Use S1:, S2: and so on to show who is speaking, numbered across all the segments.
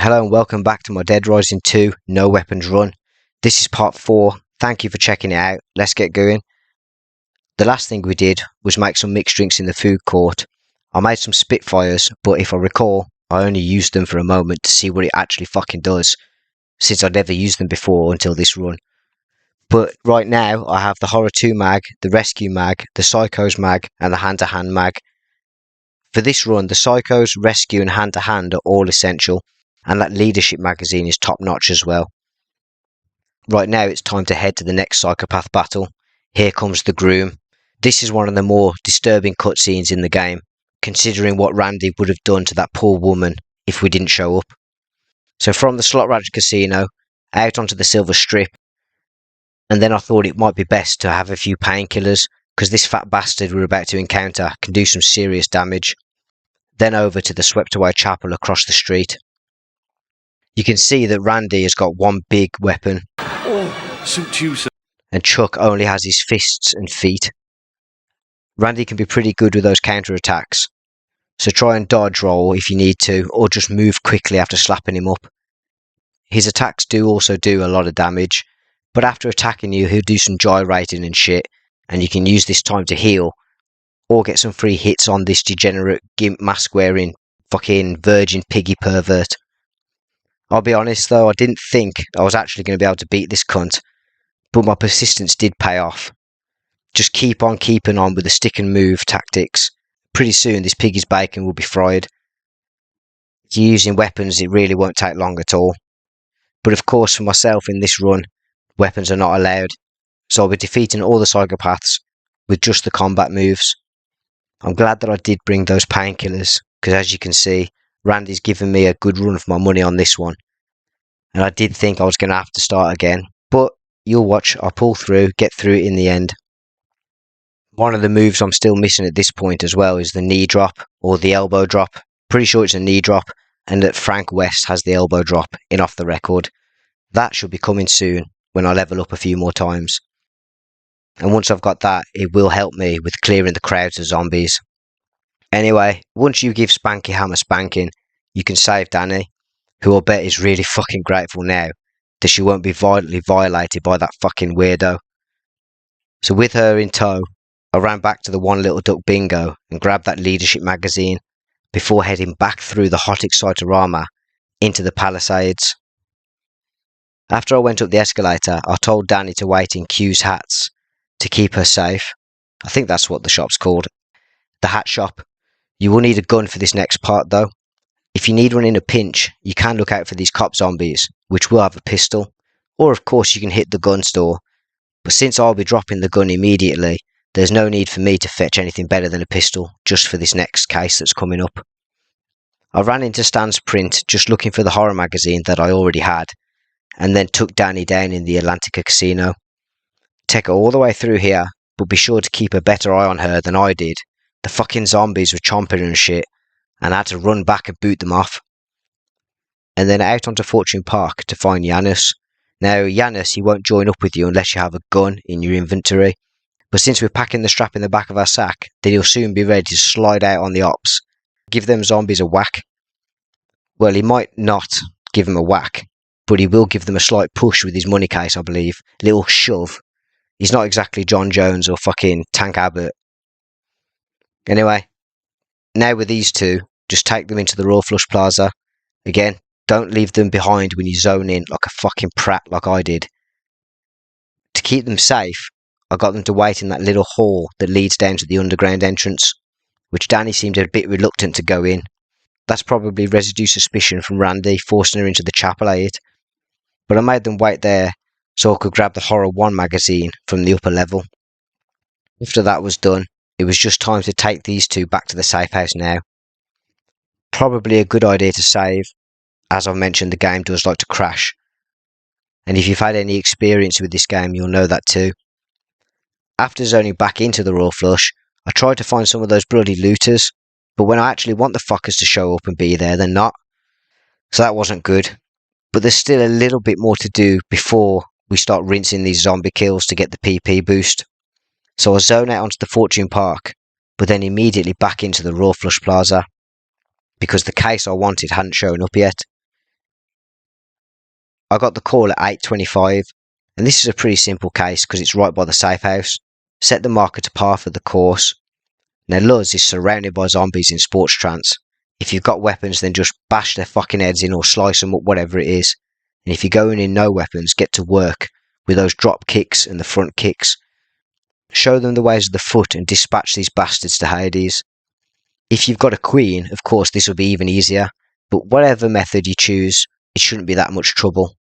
S1: Hello and welcome back to my Dead Rising 2 No Weapons run. This is part 4. Thank you for checking it out. Let's get going. The last thing we did was make some mixed drinks in the food court. I made some Spitfires, but if I recall, I only used them for a moment to see what it actually fucking does, since I'd never used them before until this run. But right now, I have the Horror 2 mag, the Rescue mag, the Psychos mag, and the Hand-to-Hand mag. For this run, the Psychos, Rescue, and Hand-to-Hand are all essential, and that Leadership magazine is top notch as well. Right now it's time to head to the next psychopath battle. Here comes the Groom. This is one of the more disturbing cutscenes in the game, considering what Randy would have done to that poor woman if we didn't show up. So from the Slot Raj Casino, out onto the Silver Strip, and then I thought it might be best to have a few painkillers, because this fat bastard we're about to encounter can do some serious damage. Then over to the Swept Away Chapel across the street. You can see that Randy has got one big weapon.
S2: Oh, suit you, sir.
S1: And Chuck only has his fists and feet. Randy can be pretty good with those counter-attacks, so try and dodge roll if you need to, or just move quickly after slapping him up. His attacks do also do a lot of damage, but after attacking you he'll do some gyrating and shit, and you can use this time to heal, or get some free hits on this degenerate gimp mask wearing fucking virgin piggy pervert. I'll be honest though, I didn't think I was actually going to be able to beat this cunt, but my persistence did pay off. Just keep on keeping on with the stick and move tactics. Pretty soon this piggy's bacon will be fried. If you're using weapons it really won't take long at all. But of course for myself in this run, weapons are not allowed, so I'll be defeating all the psychopaths with just the combat moves. I'm glad that I did bring those painkillers, because as you can see, Randy's given me a good run for my money on this one. And I did think I was going to have to start again, but you'll watch, I'll pull through, get through it in the end. One of the moves I'm still missing at this point as well is the knee drop, or the elbow drop. Pretty sure it's a knee drop, and that Frank West has the elbow drop in Off the Record. That should be coming soon, when I level up a few more times. And once I've got that, it will help me with clearing the crowds of zombies. Anyway, once you give Spanky Ham a spanking, you can save Danny, who I bet is really fucking grateful now that she won't be violently violated by that fucking weirdo. So with her in tow, I ran back to the One Little Duck bingo and grabbed that Leadership magazine before heading back through the Hot Excitorama into the Palisades. After I went up the escalator, I told Danny to wait in Q's Hats to keep her safe. I think that's what the shop's called. The hat shop. You will need a gun for this next part though. If you need one in a pinch, you can look out for these cop zombies, which will have a pistol. Or of course you can hit the gun store. But since I'll be dropping the gun immediately, there's no need for me to fetch anything better than a pistol, just for this next case that's coming up. I ran into Stan's print just looking for the horror magazine that I already had, and then took Danny down in the Atlantica Casino. Take her all the way through here, but be sure to keep a better eye on her than I did. The fucking zombies were chomping and shit, and I had to run back and boot them off. And then out onto Fortune Park to find Janus. Now Janus, he won't join up with you unless you have a gun in your inventory, but since we're packing the strap in the back of our sack, then he'll soon be ready to slide out on the ops. Give them zombies a whack. Well, he might not give them a whack, but he will give them a slight push with his money case, I believe. Little shove. He's not exactly John Jones or fucking Tank Abbott. Anyway, now with these two, just take them into the Royal Flush Plaza. Again, don't leave them behind when you zone in like a fucking prat like I did. To keep them safe, I got them to wait in that little hall that leads down to the underground entrance, which Danny seemed a bit reluctant to go in. That's probably residue suspicion from Randy forcing her into the chapel at it. But I made them wait there so I could grab the Horror 1 magazine from the upper level. After that was done, it was just time to take these two back to the safe house now. Probably a good idea to save. As I've mentioned, the game does like to crash. And if you've had any experience with this game, you'll know that too. After zoning back into the Royal Flush, I tried to find some of those bloody looters, but when I actually want the fuckers to show up and be there, they're not. So that wasn't good. But there's still a little bit more to do before we start rinsing these zombie kills to get the PP boost. So I zone out onto the Fortune Park, but then immediately back into the Royal Flush Plaza, because the case I wanted hadn't shown up yet. I got the call at 8:25, and this is a pretty simple case because it's right by the safe house. Set the marker to par for the course. Now Luz is surrounded by zombies in sports trance. If you've got weapons, then just bash their fucking heads in or slice them up, whatever it is. And if you're going in no weapons, get to work with those drop kicks and the front kicks. Show them the ways of the foot and dispatch these bastards to Hades. If you've got a queen, of course this will be even easier, but whatever method you choose, it shouldn't be that much trouble.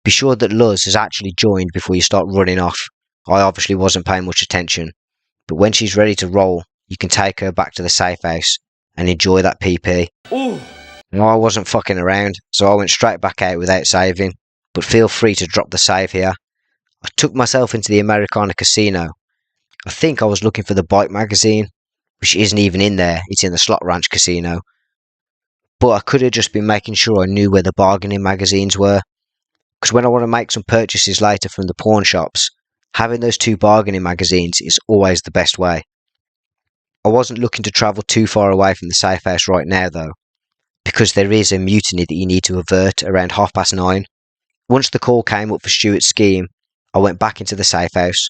S1: Be sure that Luz has actually joined before you start running off. I obviously wasn't paying much attention, but when she's ready to roll, you can take her back to the safe house and enjoy that PP.
S2: Ooh.
S1: No, I wasn't fucking around, so I went straight back out without saving, but feel free to drop the save here. I took myself into the Americana Casino. I think I was looking for the bike magazine, which isn't even in there, it's in the Slot Ranch Casino. But I could have just been making sure I knew where the bargaining magazines were, because when I want to make some purchases later from the pawn shops, having those two bargaining magazines is always the best way. I wasn't looking to travel too far away from the safe house right now though, because there is a mutiny that you need to avert around 9:30. Once the call came up for Stuart's scheme, I went back into the safe house.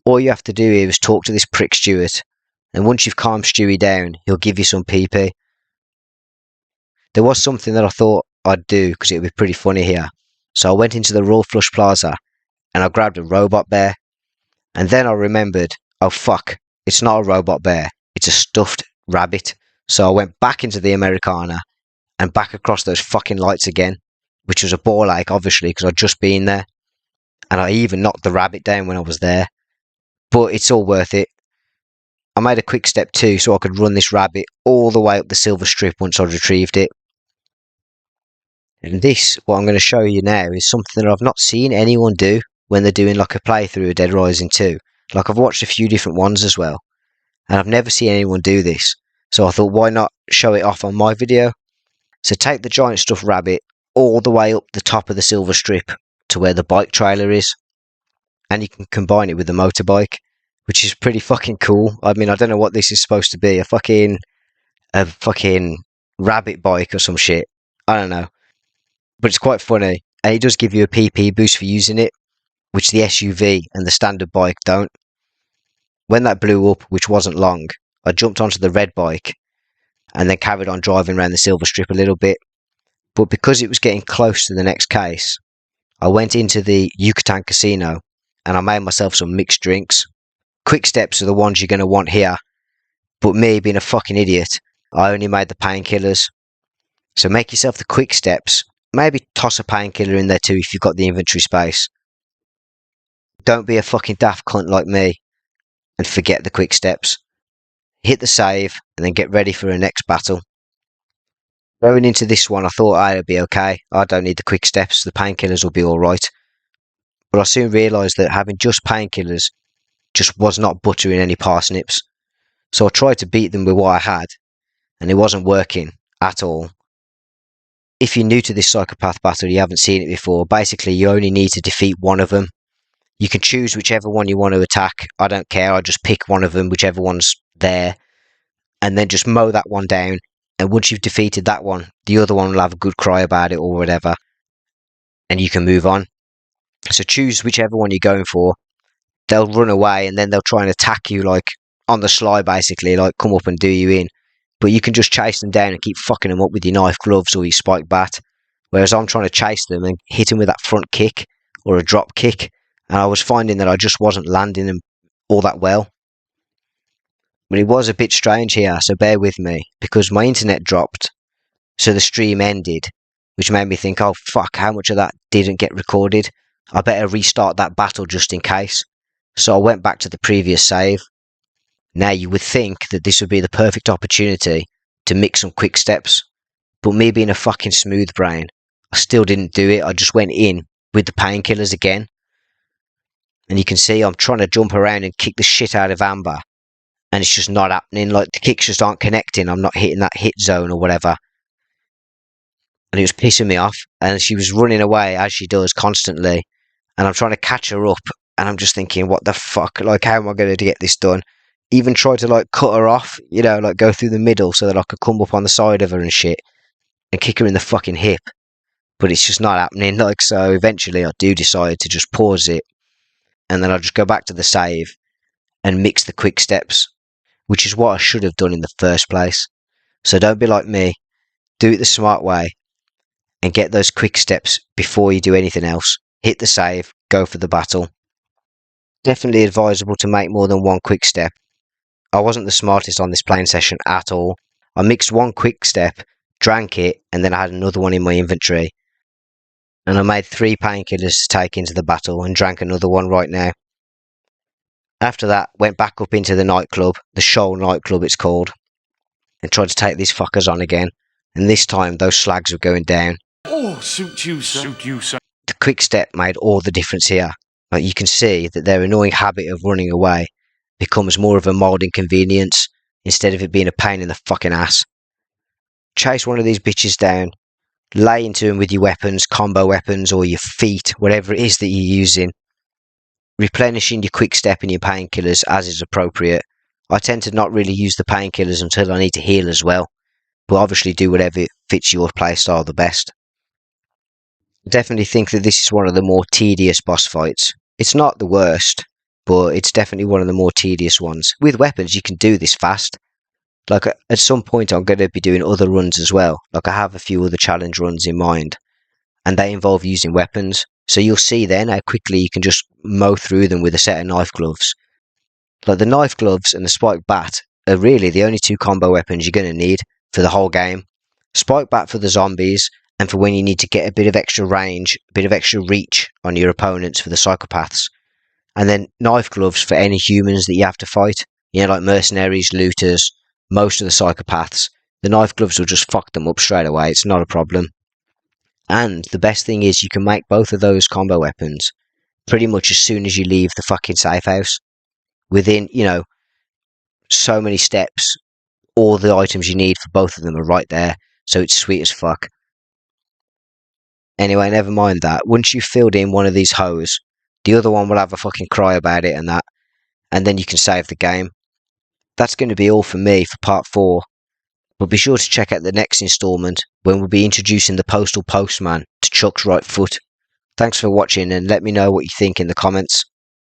S1: All you have to do here is talk to this prick Stuart, and once you've calmed Stewie down, he'll give you some PP. There was something that I thought I'd do because it would be pretty funny here, so I went into the Royal Flush Plaza and I grabbed a robot bear, and then I remembered, oh fuck, it's not a robot bear, it's a stuffed rabbit. So I went back into the Americana and back across those fucking lights again, which was a ball ache obviously because I'd just been there, and I even knocked the rabbit down when I was there. But it's all worth it. I made a quick step too so I could run this rabbit all the way up the silver strip once I'd retrieved it. And this, what I'm going to show you now, is something that I've not seen anyone do when they're doing like a playthrough of Dead Rising 2. Like I've watched a few different ones as well, and I've never seen anyone do this. So I thought, why not show it off on my video? So take the giant stuffed rabbit all the way up the top of the silver strip to where the bike trailer is, and you can combine it with the motorbike, which is pretty fucking cool. I mean, I don't know what this is supposed to be, a fucking rabbit bike or some shit. I don't know. But it's quite funny, and it does give you a PP boost for using it, which the SUV and the standard bike don't. When that blew up, which wasn't long, I jumped onto the red bike and then carried on driving around the silver strip a little bit. But because it was getting close to the next case, I went into the Yucatan Casino and I made myself some mixed drinks. Quick steps are the ones you're going to want here, but me being a fucking idiot, I only made the painkillers. So make yourself the quick steps, maybe toss a painkiller in there too if you've got the inventory space. Don't be a fucking daft cunt like me and forget the quick steps. Hit the save and then get ready for a next battle. Going into this one, I thought I'd be okay. I don't need the quick steps, the painkillers will be alright. But I soon realised that having just painkillers just was not buttering any parsnips. So I tried to beat them with what I had, and it wasn't working at all. If you're new to this psychopath battle, you haven't seen it before, basically you only need to defeat one of them. You can choose whichever one you want to attack. I don't care, I just pick one of them, whichever one's there, and then just mow that one down. And once you've defeated that one, the other one will have a good cry about it or whatever, and you can move on. So choose whichever one you're going for. They'll run away and then they'll try and attack you like on the sly basically, like come up and do you in. But you can just chase them down and keep fucking them up with your knife gloves or your spike bat. Whereas I'm trying to chase them and hit them with that front kick or a drop kick, and I was finding that I just wasn't landing them all that well. But it was a bit strange here, so bear with me, because my internet dropped, so the stream ended, which made me think, oh fuck, how much of that didn't get recorded? I better restart that battle just in case. So I went back to the previous save. Now you would think that this would be the perfect opportunity to mix some quick steps, but me being a fucking smooth brain, I still didn't do it. I just went in with the painkillers again. And you can see I'm trying to jump around and kick the shit out of Amber, and it's just not happening. Like the kicks just aren't connecting. I'm not hitting that hit zone or whatever. And it was pissing me off, and she was running away as she does constantly, and I'm trying to catch her up, and I'm just thinking, what the fuck, like how am I going to get this done? Even tried to like cut her off, you know, like go through the middle so that I could come up on the side of her and shit and kick her in the fucking hip, but it's just not happening. Like, so eventually I do decide to just pause it, and then I'll just go back to the save and mix the quick steps, which is what I should have done in the first place. So don't be like me. Do it the smart way and get those quick steps before you do anything else. Hit the save, go for the battle. Definitely advisable to make more than one quick step. I wasn't the smartest on this playing session at all. I mixed one quick step, drank it, and then I had another one in my inventory. And I made 3 painkillers to take into the battle and drank another one right now. After that, went back up into the nightclub, the Shoal nightclub it's called, and tried to take these fuckers on again. And this time, those slags were going down.
S2: Oh, suit you, sir. Suit you, sir.
S1: The quick step made all the difference here. Like, you can see that their annoying habit of running away becomes more of a mild inconvenience instead of it being a pain in the fucking ass. Chase one of these bitches down, lay into them with your weapons, combo weapons, or your feet, whatever it is that you're using, replenishing your quick step and your painkillers as is appropriate. I tend to not really use the painkillers until I need to heal as well, but obviously do whatever fits your playstyle the best. I definitely think that this is one of the more tedious boss fights. It's not the worst, but it's definitely one of the more tedious ones. With weapons, you can do this fast. Like, at some point, I'm going to be doing other runs as well. Like, I have a few other challenge runs in mind, and they involve using weapons. So you'll see then how quickly you can just mow through them with a set of knife gloves. Like, the knife gloves and the spike bat are really the only 2 combo weapons you're going to need for the whole game. Spike bat for the zombies, and for when you need to get a bit of extra range, a bit of extra reach on your opponents for the psychopaths. And then knife gloves for any humans that you have to fight. You know, like mercenaries, looters, most of the psychopaths. The knife gloves will just fuck them up straight away. It's not a problem. And the best thing is you can make both of those combo weapons pretty much as soon as you leave the fucking safe house. Within, so many steps, all the items you need for both of them are right there. So it's sweet as fuck. Anyway, never mind that. Once you've filled in one of these hoes, the other one will have a fucking cry about it and that. And then you can save the game. That's going to be all for me for part 4. But be sure to check out the next installment when we'll be introducing the Postal Postman to Chuck's right foot. Thanks for watching and let me know what you think in the comments.